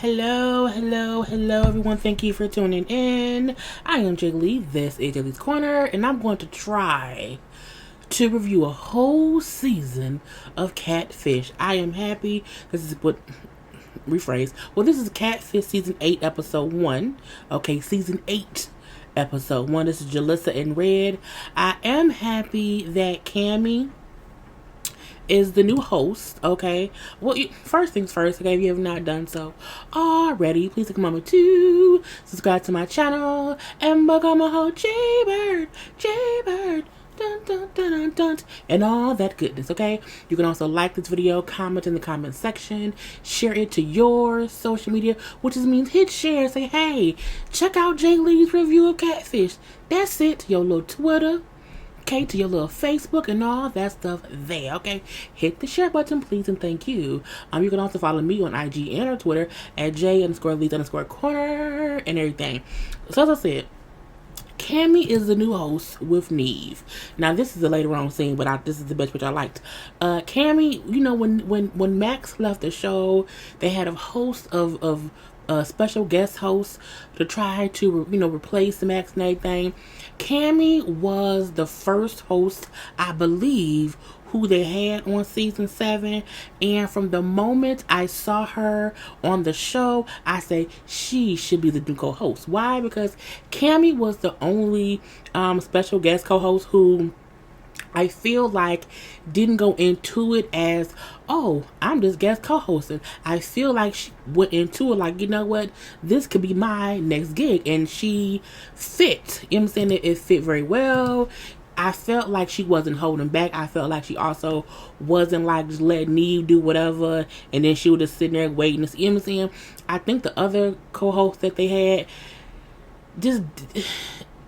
Hello, everyone. Thank you for tuning in. I am JayLee. This is JLeesCorner, and I'm going to try to review a whole season of Catfish. I am happy. This is what rephrase. Well, this is Catfish season 8, episode 1. Okay, season 8. Episode 1. This is Jalissa and Red. I am happy that Cammy is the new host, okay? Well, first things first, okay? If you have not done so already, please take a moment to subscribe to my channel and become a whole JayBird, dun, dun, dun, dun, dun, and all that goodness, okay? You can also like this video, comment in the comment section, share it to your social media, which means hit share, say, hey, check out JayLee's review of Catfish. That's it. Your little Twitter, okay, to your little Facebook and all that stuff there, okay? Hit the share button, please, and thank you. You can also follow me on IG and or Twitter at J_Lees_Corner and everything. So as I said, Cammy is the new host with Neve. Now, this is a later on scene, but this is the best which I liked. Cammy, you know, when Max left the show, they had a host of special guest hosts to try to, replace Max and everything. Cammy was the first host, I believe, who they had on season 7, and from the moment I saw her on the show, I say she should be the new co-host. Why? Because Cammy was the only special guest co-host who I feel like didn't go into it as, oh, I'm just guest co-hosting. I feel like she went into it like, you know what, this could be my next gig, and she fit. You know what I'm saying? It fit very well. I felt like she wasn't holding back. I felt like she also wasn't like just letting Neve do whatever, and then she was just sitting there waiting to see. You know what I'm saying? I think the other co-hosts that they had just...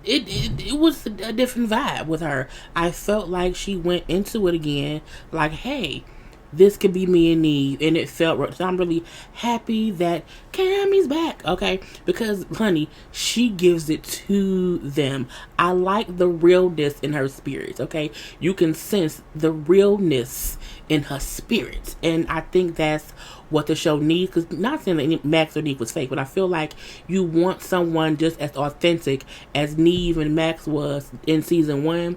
It was a different vibe with her. I felt like she went into it again like, hey, this could be me and Neve, and it felt right. So I'm really happy that Cammy's back, okay? Because, honey, she gives it to them. I like the realness in her spirits, okay? You can sense the realness in her spirits, and I think that's what the show needs. Because not saying that Max or Neve was fake, but I feel like you want someone just as authentic as Neve and Max was in season 1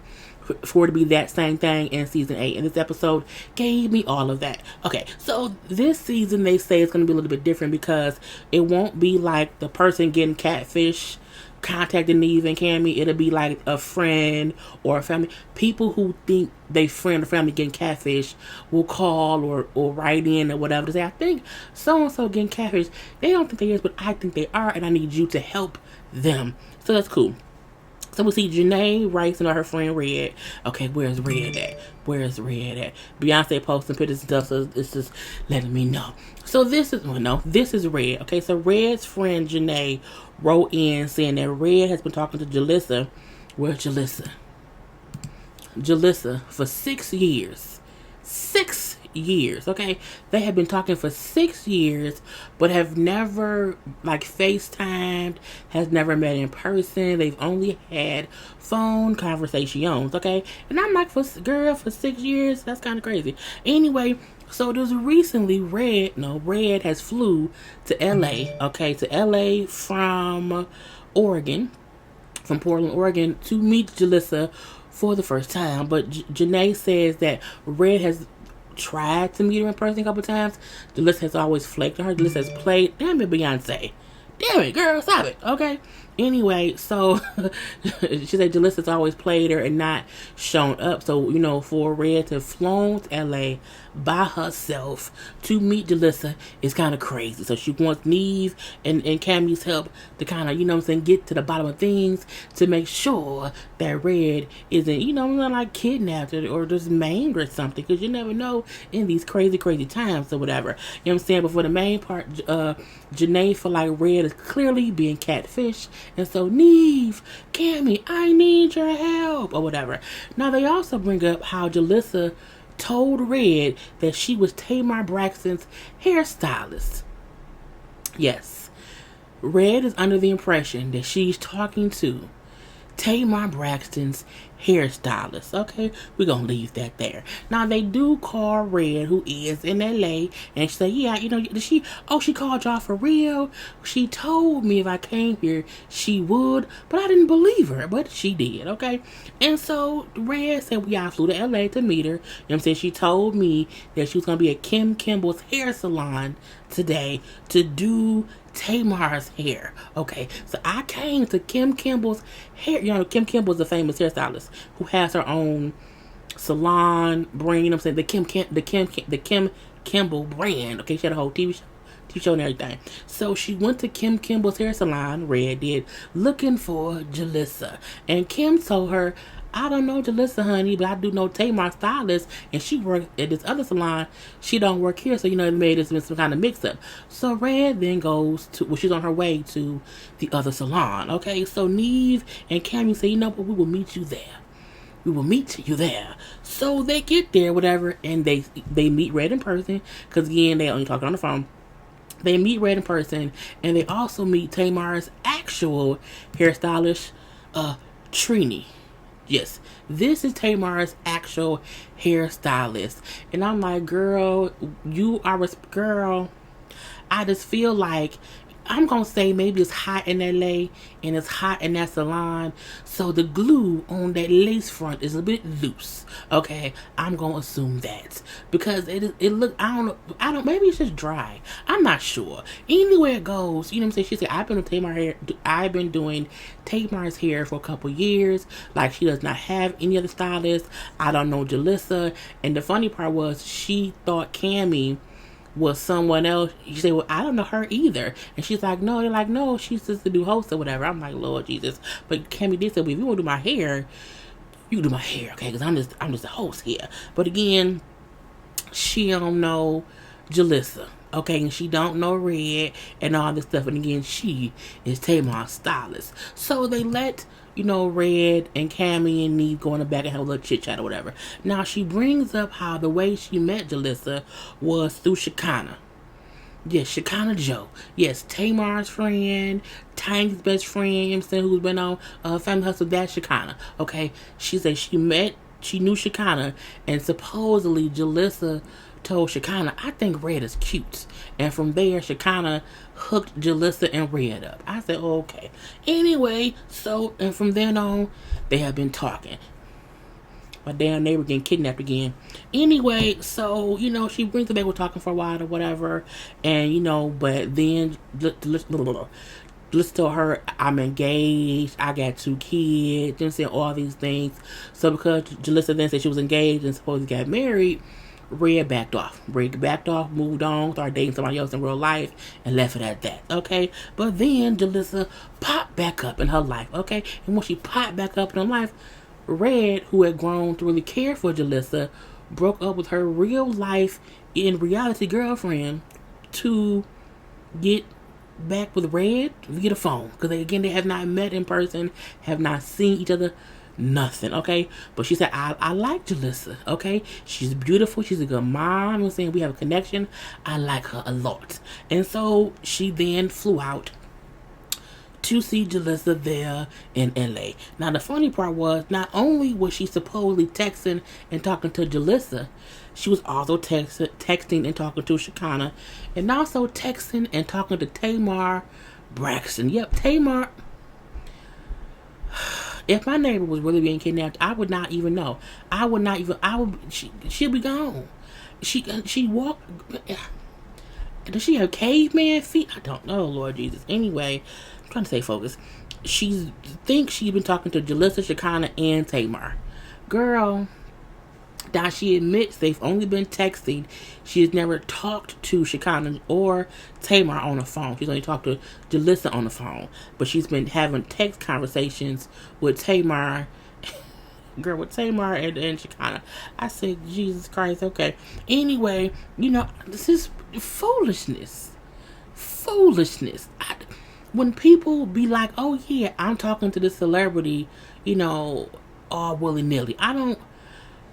for it to be that same thing in season 8. And this episode gave me all of that. Okay, so this season they say it's going to be a little bit different because it won't be like the person getting catfish contacting Neve and Cammy. It'll be like a friend or a family. People who think they friend or family getting catfish will call or write in or whatever to say, I think so-and-so getting catfish. They don't think they is, but I think they are, and I need you to help them. So that's cool. So we see Janae writes about her friend Red. Okay, where's Red at? Where's Red at? Beyonce posting pictures and stuff, so it's just letting me know. So this is Red. Okay, so Red's friend Janae wrote in saying that Red has been talking to Jalissa. Where's Jalissa? Jalissa for 6 years. 6 years, okay? They have been talking for 6 years, but have never like FaceTimed, has never met in person. They've only had phone conversations, okay? And I'm like, for 6 years, that's kind of crazy. Anyway, so there's recently Red has flew to LA, okay, to LA from Oregon, from Portland, Oregon, to meet Jalissa for the first time. But Janae says that Red has tried to meet her in person a couple times. Jalissa has always flaked on her. Jalissa has played. Damn it, Beyonce. Damn it, girl, stop it. Okay. Anyway, so she said Jalissa's always played her and not shown up. So, for Red to have flown to LA by herself to meet Jalissa is kind of crazy. So she wants Neve and Cammy's help to kind of, get to the bottom of things to make sure that Red isn't, like kidnapped or just maimed or something. Because you never know in these crazy, crazy times or whatever. You know what I'm saying? But for the main part, Janae feel like Red is clearly being catfished. And so, Neve, Cammy, I need your help, or whatever. Now, they also bring up how Jalissa told Red that she was Tamar Braxton's hairstylist. Yes, Red is under the impression that she's talking to Tamar Braxton's hairstylist. Okay, we're gonna leave that there. Now they do call Red, who is in LA, and she say, yeah, she called y'all for real. She told me if I came here she would, but I didn't believe her, but she did. Okay, and so Red said we all flew to LA to meet her. You know what I'm saying? She told me that she was gonna be at Kim Kimball's hair salon today to do Tamar's hair. Okay, so I came to Kim Kimball's hair. You know, Kim Kimball's a famous hairstylist who has her own salon brand. You know what I'm saying? The Kim Kimball brand. Okay, she had a whole TV show and everything. So she went to Kim Kimball's hair salon, Red did, looking for Jalissa. And Kim told her, I don't know Jalissa, honey, but I do know Tamar Stylist, and she worked at this other salon. She don't work here, so it made this been some kind of mix-up. So Red then goes to, well, she's on her way to the other salon. Okay, so Neve and Cammy say, but we will meet you there. We will meet you there. So they get there, whatever, and they meet Red in person, because again, they only talking on the phone. They meet Red in person, and they also meet Tamar's actual hairstylist, Trini. Yes, this is Tamar's actual hairstylist. And I'm like, girl, I just feel like, I'm going to say maybe it's hot in LA and it's hot in that salon. So the glue on that lace front is a bit loose. Okay, I'm going to assume that. Because it look, I don't, maybe it's just dry. I'm not sure. Anywhere it goes, you know what I'm saying? She said, I've been doing Tamar's hair for a couple years. Like, she does not have any other stylist. I don't know Jalissa. And the funny part was, she thought Cammy was someone else. You say, well, I don't know her either. And she's like, no. They're like, no, she's just the new host or whatever. I'm like, Lord Jesus. But Cammy did say, well, if you want to do my hair, you can do my hair, okay? Because I'm just a host here. But again, she don't know Jalissa, okay? And she don't know Red and all this stuff. And again, she is Tamar's stylist. So they let Red and Cammy and Neve go in the back and have a little chit chat or whatever. Now she brings up how the way she met Jalissa was through Shekinah. Yes, Shekinah Joe. Yes, Tamar's friend, Tiny's best friend, you know what I'm saying, who's been on Family Hustle, that's Shekinah. Okay, she said she knew Shekinah, and supposedly Jalissa told Shekinah, I think Red is cute. And from there, Shekinah hooked Jalissa and Red up. I said, oh, okay. Anyway, so, and from then on, they have been talking. My damn neighbor getting kidnapped again. Anyway, so, she brings it back. We're talking for a while or whatever. And, but then, let's tell her I'm engaged. I got 2 kids. Then say all these things. So because Jalissa then said she was engaged and supposedly got married, Red backed off. Moved on, started dating somebody else in real life, and left it at that, okay? But then Jalissa popped back up in her life, okay? And when she popped back up in her life, Red, who had grown to really care for Jalissa, broke up with her real life in reality girlfriend to get back with Red via the phone. Because they have not met in person, have not seen each other, nothing, okay? But she said, I like Jalissa, okay? She's beautiful. She's a good mom. I'm saying we have a connection. I like her a lot. And so she then flew out to see Jalissa there in LA. Now, the funny part was, not only was she supposedly texting and talking to Jalissa, she was also texting and talking to Shekinah, and also texting and talking to Tamar Braxton. Yep, Tamar. If my neighbor was really being kidnapped, I would not even know. She'll be gone. She walked. Does she have caveman feet? I don't know, Lord Jesus. Anyway, I'm trying to stay focused. She thinks she's been talking to Jalissa, Shekinah, and Tamar. Girl, now she admits they've only been texting. She has never talked to Shekinah or Tamar on the phone. She's only talked to Jalissa on the phone. But she's been having text conversations with Tamar. Girl, with Tamar and Shekinah. I said, Jesus Christ, okay. Anyway, this is foolishness. When people be like, oh yeah, I'm talking to this celebrity, all willy-nilly.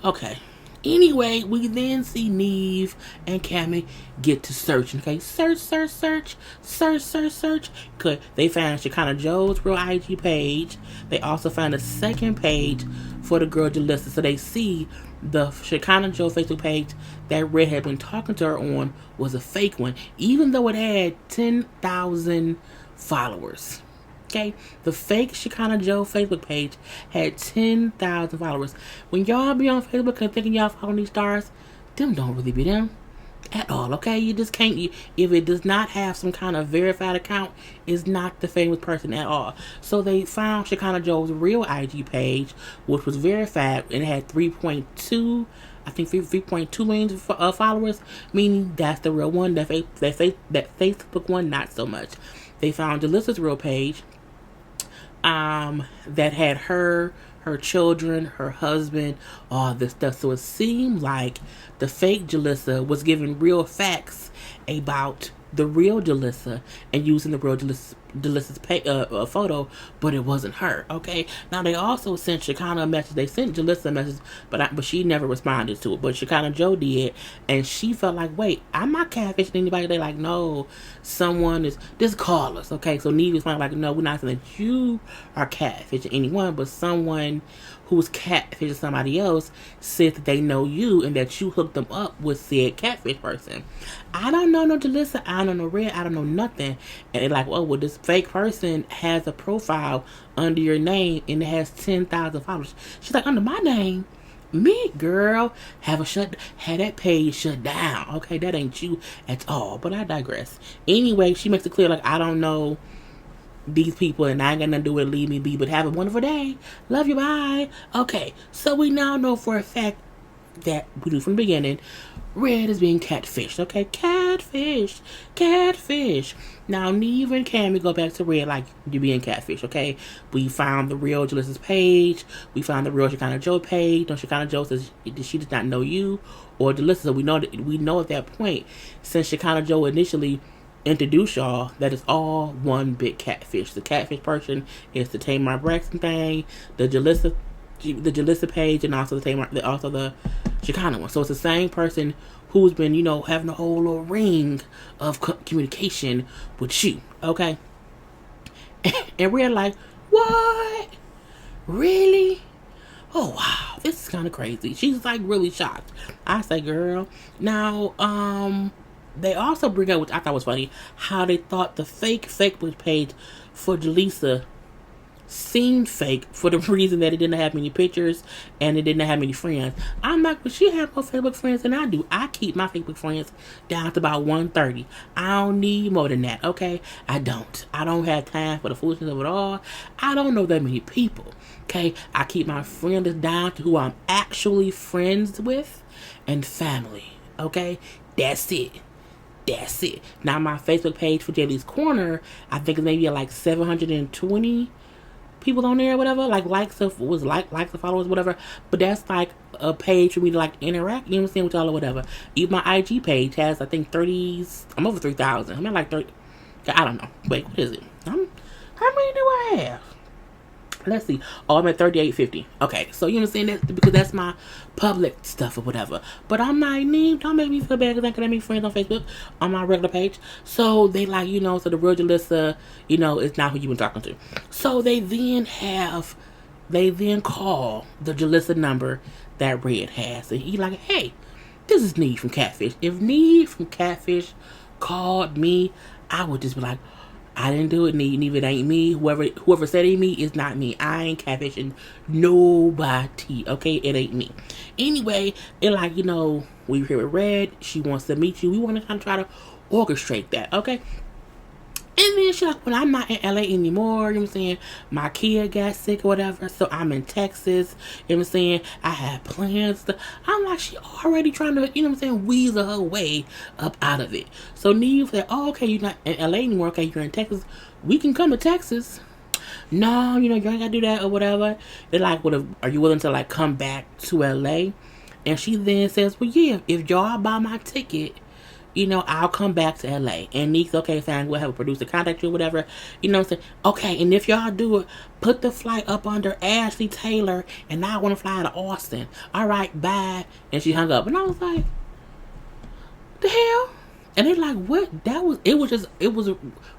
Okay. Anyway, we then see Neve and Cammy get to searching. Okay, search. Cause they found Shekinah Joe's real IG page. They also found a second page for the girl Jalissa. So they see the Shekinah Joe Facebook page that Red had been talking to her on was a fake one, even though it had 10,000 followers. Okay, the fake Shekinah Joe Facebook page had 10,000 followers. When y'all be on Facebook and thinking y'all following these stars, them don't really be them at all. Okay, you just can't. If it does not have some kind of verified account, it's not the famous person at all. So they found Shekinah Joe's real IG page, which was verified, and it had 3.2. I think 3.2 million followers, meaning that's the real one. That Facebook one, not so much. They found Jalissa's real page, that had her children, her husband, all this stuff. So it seemed like the fake Jalissa was giving real facts about the real Jalissa and using the real Jalissa's photo, but it wasn't her. Okay. Now they also sent Shekinah a message. They sent Jalissa a message, but she never responded to it. But Shekinah Joe did, and she felt like, wait, I'm not catfishing anybody. They like, no, someone is. This call us. Okay. So Neve was like, no, we're not saying that you are catfishing anyone, but someone who's catfishing somebody else said that they know you and that you hooked them up with said catfish person. I don't know no Jalissa, I don't know Red, I don't know nothing. And they're like, oh, well, this fake person has a profile under your name and it has 10,000 followers. She's like, under my name? Me, girl, had that page shut down. Okay, that ain't you at all. But I digress. Anyway, she makes it clear, like, I don't know these people and I ain't got nothing to do with it, leave me be, but have a wonderful day. Love you, bye. Okay, so we now know for a fact that we knew from the beginning, Red is being catfished. Okay, catfish. Now Neve and Cammy go back to Red like, you're being catfish. Okay, we found the real Jalissa's page, we found the real Shekinah Joe page. No, Shekinah Joe says she does not know you or Jalissa. So we know at that point, since Shekinah Joe initially introduce y'all, that is all one big catfish. The catfish person is the Tamar Braxton thing, the Jalissa page, and also the Shekinah one. So it's the same person who's been, having a whole little ring of communication with you. Okay, and we're like, what? Really? Oh wow, this is kind of crazy. She's like really shocked. I say, girl. Now, they also bring up, which I thought was funny, how they thought the fake Facebook page for Jalissa seemed fake for the reason that it didn't have many pictures and it didn't have many friends. I'm like, but she has more Facebook friends than I do. I keep my Facebook friends down to about 130. I don't need more than that, okay? I don't have time for the foolishness of it all. I don't know that many people, okay? I keep my friends down to who I'm actually friends with and family, okay? That's it. Now my Facebook page for JLeesCorner, I think it's maybe like 720 people on there or whatever, likes of followers, whatever. But that's like a page for me to like interact, with y'all or whatever. Even my IG page has, I think, 30s. I'm over 3,000. I'm at like 30. I don't know. Wait, what is it? How many do I have? Let's see. Oh, I'm at 3850. Okay, so you know what I'm saying? That's because that's my public stuff or whatever. But I'm not named. Don't make me feel bad because I can make friends on Facebook on my regular page. So they like, so the real Jalissa, is not who you've been talking to. So they then call the Jalissa number that Red has. And he like, hey, this is Neve from Catfish. If Neve from Catfish called me, I would just be like, I didn't do it, Neve. It ain't me. Whoever said it me is not me. I ain't catfishing nobody. Okay, it ain't me. Anyway, it like, we here with Red. She wants to meet you. We want to kind of try to orchestrate that. Okay. And then she's like, well, I'm not in LA anymore, my kid got sick or whatever, so I'm in Texas, I had plans I'm like, she already trying to, weasel her way up out of it. So Neve said, oh, okay, you're not in LA anymore, okay, you're in Texas, we can come to Texas. No, you ain't gotta do that or whatever. They're like, are you willing to like come back to LA? And she then says, well, yeah, if y'all buy my ticket, I'll come back to LA. And Neek's okay, fine, we'll have a producer contact you or whatever. Say, okay, and if y'all do it, put the flight up under Ashley Taylor, and I want to fly to Austin. All right, bye. And she hung up. And I was like, the hell? And they're like, what? It was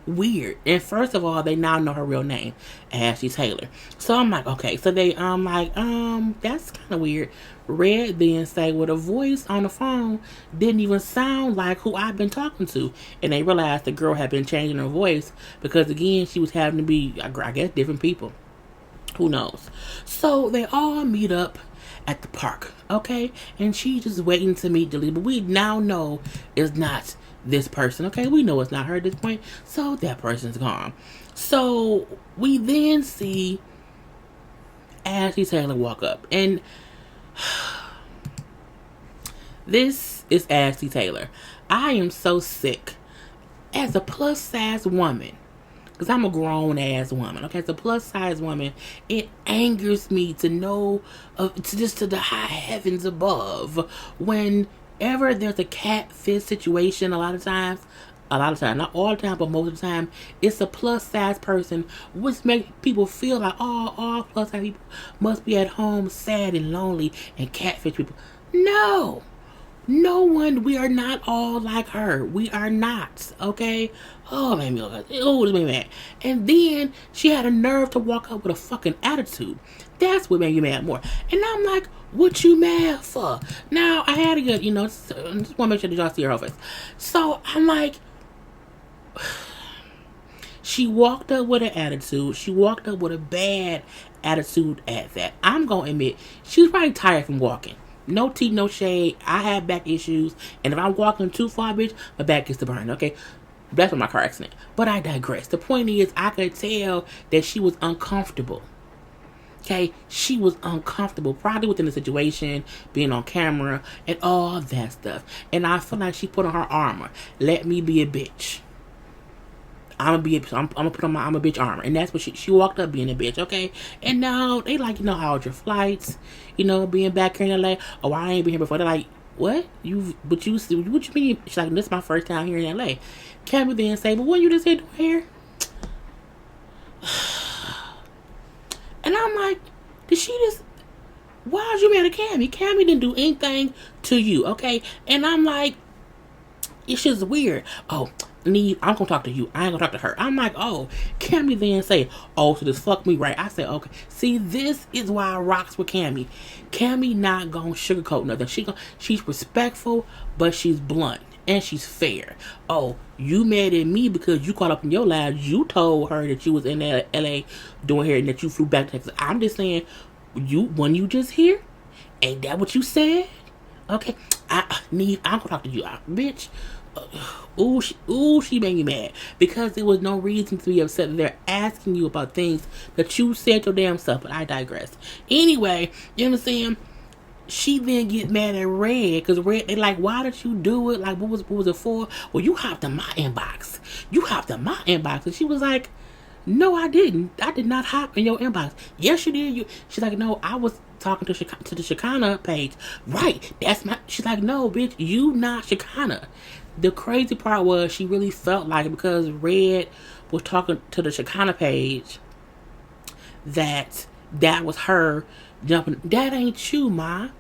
weird. And first of all, they now know her real name, Ashley Taylor. So I'm like, okay. So they, that's kind of weird. Red then say, well, the voice on the phone didn't even sound like who I've been talking to. And they realized the girl had been changing her voice because, again, she was having to be, I guess, different people. Who knows? So they all meet up at the park, okay? And she's just waiting to meet Jalissa. But we now know it's not this person, okay? We know it's not her at this point. So that person's gone. So we then see Ashley Taylor walk up. And this is Ashley Taylor. I am so sick. As a plus size woman, because I'm a grown ass woman, okay? As a plus size woman, it angers me to know, to the high heavens above, whenever there's a catfish situation, a lot of times, not all the time, but most of the time, it's a plus size person, which makes people feel like, oh, all plus size people must be at home sad and lonely and catfish people. No one, we are not all like her. We are not, okay? Oh, it made me look, it made me mad. And then she had a nerve to walk up with a fucking attitude. That's what made me mad more. And I'm like, what you mad for? Now, I had to get, just want to make sure that y'all see her face. So, I'm like, she walked up with an attitude. She walked up with a bad attitude at that. I'm going to admit, she was probably tired from walking. No tea, no shade. I have back issues. And if I'm walking too far, bitch, my back gets to burn, okay? That's from my car accident. But I digress. The point is, I could tell that she was uncomfortable. Okay? She was uncomfortable. Probably within the situation, being on camera, and all that stuff. And I feel like she put on her armor. Let me be a bitch. I'm gonna put on I'm a bitch armor. And that's what she walked up being a bitch, okay? And now they like, how are your flights? Being back here in LA. Oh, I ain't been here before. They're like, what you mean? She's like, this is my first time here in LA. Cammy then say, but what you just here doing here? And I'm like, why is you mad at Cammy? Cammy didn't do anything to you, okay? And I'm like, it's just weird. Oh, I'm gonna talk to you. I ain't gonna talk to her. I'm like, oh, Cammy then say, oh, so this fuck me right. I said, okay. See, this is why I rocks with Cammy. Cammy not gonna sugarcoat nothing. She's respectful, but she's blunt and she's fair. Oh, you mad at me because you caught up in your lives. You told her that you was in LA doing here and that you flew back to Texas. I'm just saying, when you just here, ain't that what you said? Okay, I'm gonna talk to you, bitch. She made me mad because there was no reason to be upset. They're asking you about things that you said your damn self, but I digress. Anyway, you know what I'm saying? She then get mad at Red because Red, they like, why did you do it? Like, what was it for? Well, you hopped in my inbox. And she was like, no, I didn't. I did not hop in your inbox. Yes, you did. She's like, no, I was talking to the Shekinah page. Right, that's my. She's like, no, bitch, you not Shekinah. The crazy part was she really felt like, because Red was talking to the Shekinah page, that was her jumping. That ain't you, ma.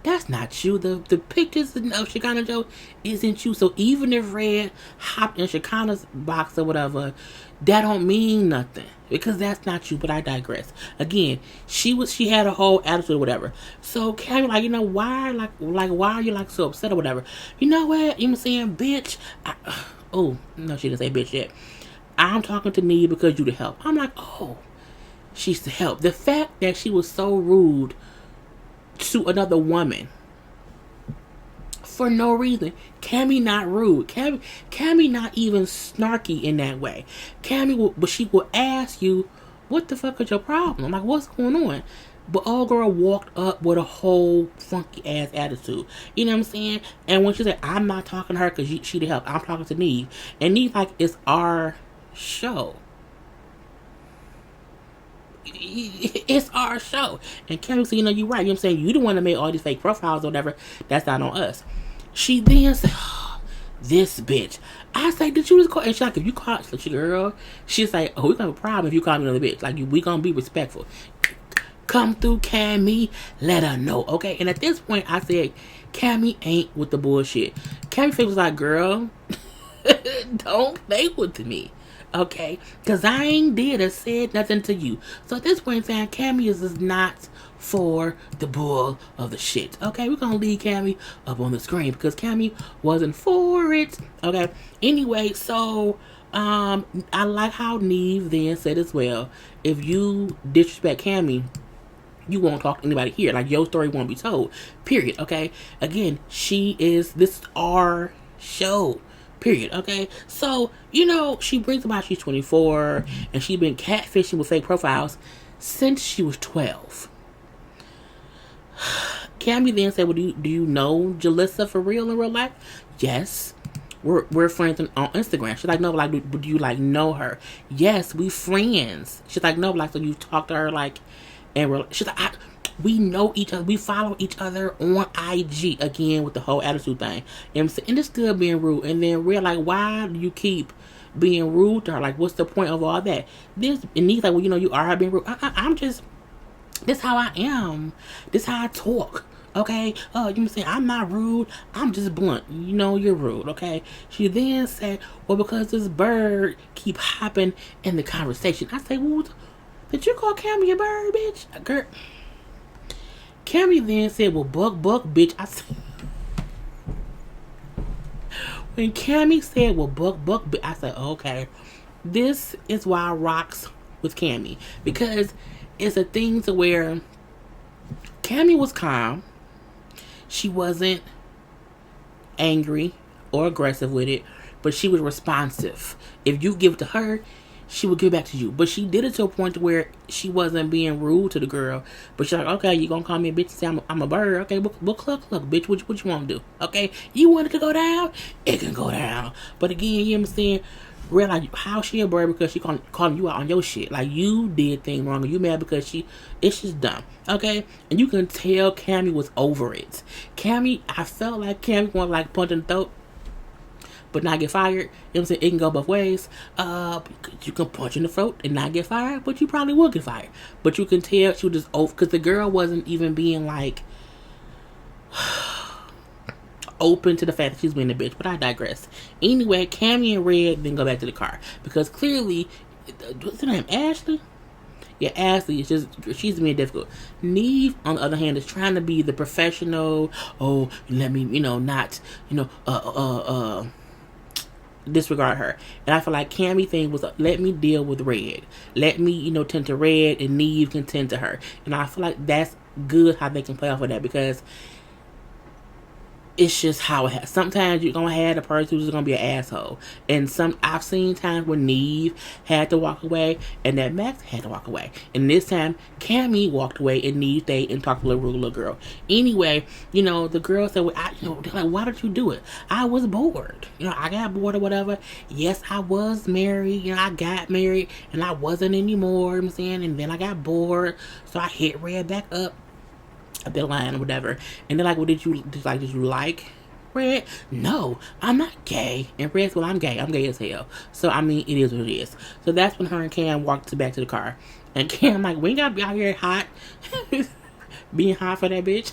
That's not you. The pictures of Shekinah Joe isn't you. So even if Red hopped in Shekinah's box or whatever, that don't mean nothing because that's not you. But I digress. Again, she had a whole attitude or whatever. So Cammy like, why why are you so upset or whatever? You know what? You know what I'm saying, bitch? Oh no, she didn't say bitch yet. I'm talking to Nia because you to help. I'm like, oh, she's to help. The fact that she was so rude to another woman for no reason. Cammy not rude. Cammy not even snarky in that way. But she will ask you, what the fuck is your problem? Like, what's going on? But old girl walked up with a whole funky ass attitude. You know what I'm saying? And when she said, I'm not talking to her because she to help. I'm talking to Neve. And Neve like, it's our show. It's our show. And Cammy said, you're right. You know what I'm saying? You the one that made all these fake profiles or whatever. That's not on us. She then said, oh, this bitch. I say, did you just call? And she's like, if you call, she girl, she's like, oh, we gonna have a problem if you call me another bitch. Like, we gonna be respectful. Come through, Cammy. Let her know, okay? And at this point, I said, Cammy ain't with the bullshit. Cammy face was like, girl, Don't play with me. Okay? Because I ain't did or said nothing to you. So at this point in time, Cammy is not for the bull of the shit. Okay? We're going to leave Cammy up on the screen because Cammy wasn't for it. Okay? Anyway, so I like how Neve then said as well, if you disrespect Cammy, you won't talk to anybody here. Like, your story won't be told. Period. Okay? Again, this is our show. Period. Okay? So, she brings about she's 24 and she's been catfishing with fake profiles since she was 12. Cammy then said, well, do you know Jalissa for real in real life? Yes. We're friends on Instagram. She's like, no, but like, do you like know her? Yes, we friends. She's like, no, but like, so you talk to her like, and she's like, we know each other. We follow each other on IG again with the whole attitude thing. And it's still being rude. And then we're like, why do you keep being rude to her? Like, what's the point of all that? And he's like, well, you are being rude. I'm just, this how I am. This how I talk. Okay, you know what I'm saying? I'm not rude. I'm just blunt. You're rude. Okay. She then said, well, because this bird keep hopping in the conversation. I say, well, did you call Cammy a bird, bitch? Girl. Cammy then said, well, buck, bitch. I said, when Cammy said, well, buck, bitch, I said, okay, this is why I rocks with Cammy, because it's a thing to where Cammy was calm. She wasn't angry or aggressive with it, but she was responsive. If you give it to her, she would give it back to you. But she did it to a point where she wasn't being rude to the girl. But she's like, okay, you gonna call me a bitch and say I'm a bird? Okay, well, cluck, bitch. What you want to do? Okay, you want it to go down? It can go down. But again, you know what I'm saying? Realize how she a bird because she calling you out on your shit. Like, you did things wrong and you mad because it's just dumb. Okay? And you can tell Cammy was over it. Cammy, I felt like Cammy wanted like punch in the throat but not get fired. You know what I'm saying? It can go both ways. You can punch in the throat and not get fired, but you probably will get fired. But you can tell she was just over because the girl wasn't even being like open to the fact that she's being a bitch, but I digress. Anyway, Cammy and Red then go back to the car because clearly, what's her name? Ashley? Yeah, Ashley is she's being difficult. Neve, on the other hand, is trying to be the professional. Oh, let me, not, disregard her. And I feel like Cammy thing was, let me deal with Red. Let me, tend to Red and Neve can tend to her. And I feel like that's good how they can play off of that because it's just how it has. Sometimes you're gonna have a person who's just gonna be an asshole, and I've seen times where Neve had to walk away, and that Max had to walk away, and this time Cammy walked away, and Neve stayed and talked to the little girl. Anyway, the girl said, "Well, they're like, why did you do it?" I was bored. I got bored or whatever. Yes, I was married. I got married, and I wasn't anymore. You know what I'm saying, and then I got bored, so I hit Red back up the line or whatever, and they're like, well, did you like Red? No, I'm not gay. And Red's, well, I'm gay as hell, so I mean, it is what it is. So that's when her and Cam walked back to the car, and Cam like, we ain't gotta be out here hot being hot for that bitch.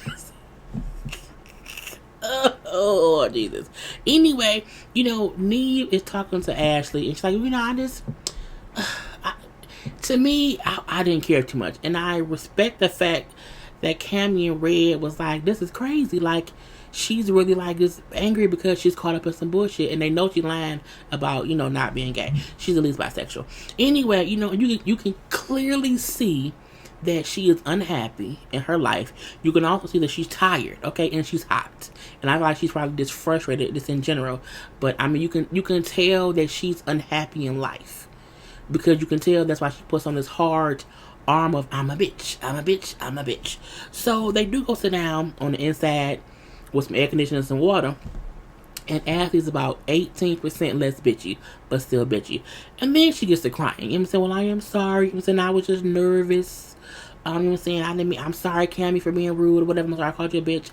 Oh Jesus. Anyway, Neve is talking to Ashley, and she's like, to me, I didn't care too much, and I respect the fact that Cammy and Red was like, this is crazy. Like, she's really like just angry because she's caught up in some bullshit, and they know she's lying about not being gay. She's at least bisexual. Anyway, you can clearly see that she is unhappy in her life. You can also see that she's tired, okay, and she's hot. And I feel like she's probably just frustrated, just in general. But I mean, you can tell that she's unhappy in life because you can tell that's why she puts on this hard arm of I'm a bitch. So they do go sit down on the inside with some air conditioning and some water, and Ashley's about 18% less bitchy, but still bitchy. And then she gets to crying. You know what I'm saying? Well, I am sorry. You know what I'm saying? I was just nervous. You know what I'm saying? I'm sorry, Cammy, for being rude or whatever. I'm sorry I called you a bitch.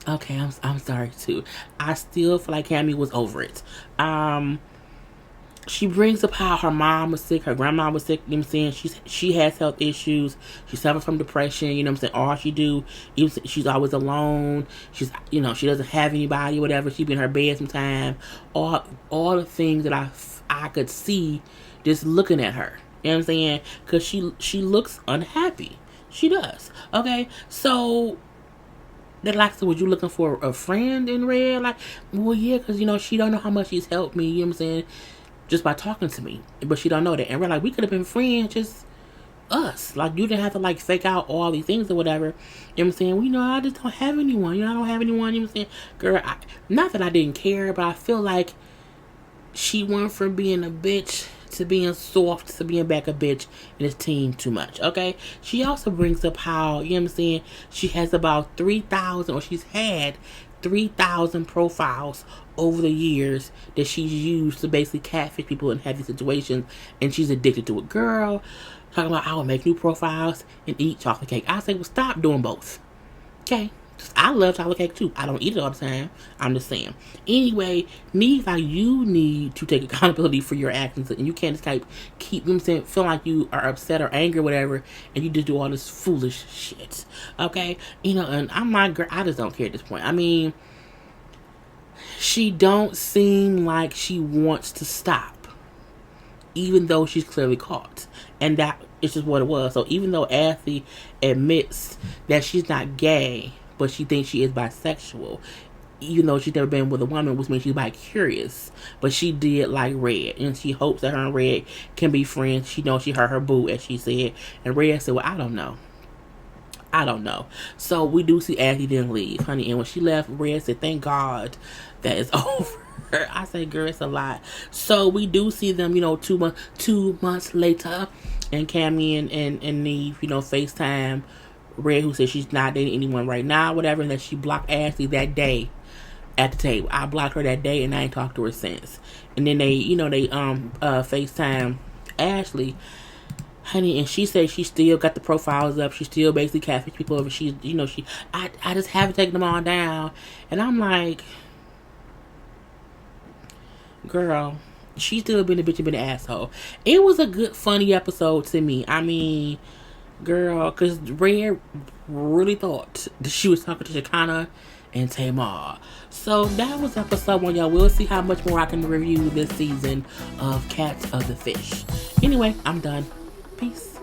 Okay, I'm sorry too. I still feel like Cammy was over it. she brings up how her mom was sick, her grandma was sick, you know what I'm saying? She has health issues. She suffers from depression, you know what I'm saying? All she do, she's always alone. She's, you know, she doesn't have anybody, whatever. She be in her bed sometime. All the things that I could see just looking at her. You know what I'm saying? Because she looks unhappy. She does. Okay? So, they're like, so was you looking for a friend in Red? Like, well, yeah, because, you know, she don't know how much she's helped me, you know what I'm saying? Just by talking to me. But she don't know that. And we're like, we could have been friends, just us. Like, you didn't have to, like, fake out all these things or whatever. You know what I'm saying? Well, you know, I just don't have anyone. You know, I don't have anyone. You know what I'm saying? Girl, not that I didn't care, but I feel like she went from being a bitch to being soft to being back a bitch in this team too much, okay? She also brings up how, you know what I'm saying, she has about 3,000, or she's had 3,000 profiles over the years that she's used to basically catfish people in heavy situations, and she's addicted to it. Girl, talking about I would make new profiles and eat chocolate cake. I say, well, stop doing both. Okay? I love chocolate cake too. I don't eat it all the time. I'm just saying. Anyway, you need to take accountability for your actions, and you can't just keep, you know what I'm saying, feel like you are upset or angry or whatever, and you just do all this foolish shit. Okay? You know, and I'm like, girl, I just don't care at this point. I mean, she don't seem like she wants to stop, even though she's clearly caught. And that is just what it was. So even though Ashley admits that she's not gay, but she thinks she is bisexual, even though she's never been with a woman, which means she's bi-curious. But she did like Red, and she hopes that her and Red can be friends. She knows she hurt her boo, as she said. And Red said, well, I don't know. So we do see Ashley didn't leave, honey. And when she left, Red said, thank God that it's over. I say, girl, it's a lot. So we do see them, you know, 2 months later, and Cammy and Neve, you know, FaceTime Red, who says she's not dating anyone right now, whatever, and that she blocked Ashley that day at the table. I blocked her that day, and I ain't talked to her since. And then they FaceTime Ashley, honey, and she says she still got the profiles up. She still basically catfish people over. She's, you know, I just haven't taken them all down. And I'm like, girl, she's still been a bitch and been an asshole. It was a good, funny episode to me. I mean, girl, because Red really thought that she was talking to Shekinah and Tamar. So that was episode 1, y'all. We'll see how much more I can review this season of Cats of the Fish. Anyway, I'm done. Peace.